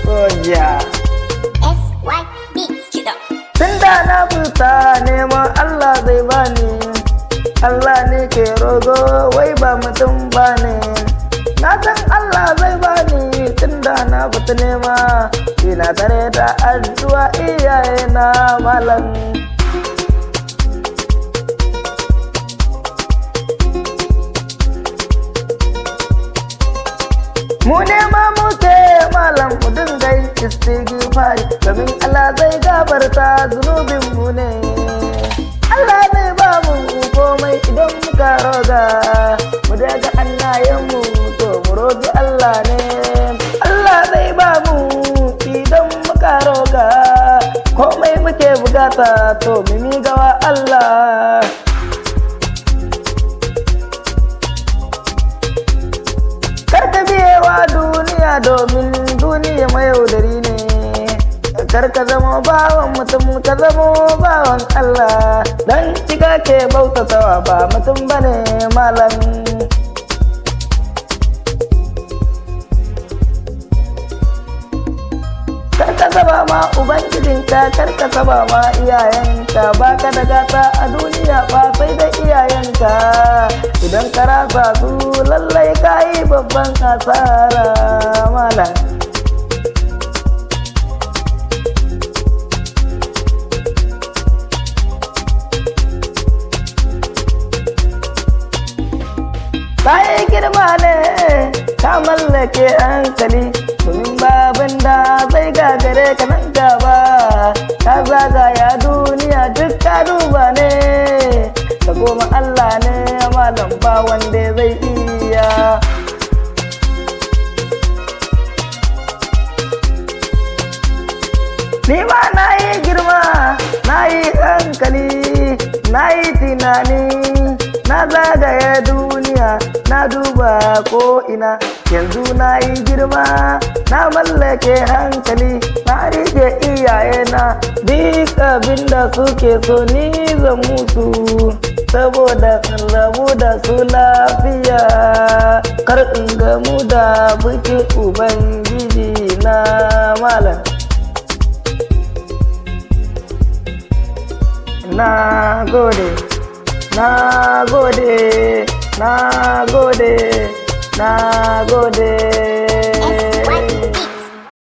Soja. Tunda na fita neman Allah zai bani, Allah ne ke rogo wai ba mutum bane. Na san Allah zai bani tunda na fita nema, ina tare da addu'a iyaye na malam. Mu nema muke malam mu dinga yin istighfari, domin Allah zai gafarta zunubin mu ne. Allah zai ba mu komai idan muka roga, mu daga hannayen mu to mu rogi Allah ne. Allah zai ba mu idan muka roga, komai muke bukata to mu miƙa wa Allah. Karka biyewa duniya domin duniya mayaudari ne. Karka zama bawan mutum ka zama bawan Allah, dan cika ke bautatawa ba mutum bane malam. Karka saba ma ubangijinka, karka saba ma iyayenka, baka da gata a duniya ba sai da iyayenka. Idan ka rasa su lallai ka yi babban asara malam. Ka yi girma ne ka mallake hankali, domin babin da zai gagare ka nan gaba. Ka zagaya duniya duk ka duba ne, ka goma Allah ne malam ba wanda zai iya. Ni ma na yi girma, na yi hankali, na yi tunani, na zagaya duniya, na duba ko'ina. Yanzu na yi girma, na mallake hankali, na rike iyayena, duk abin da suke so ni zan musu, saboda in rabu da su lafiya, kar in gamu da bikin ubangiji na malam. Na gode, na gode, na gode, na gode.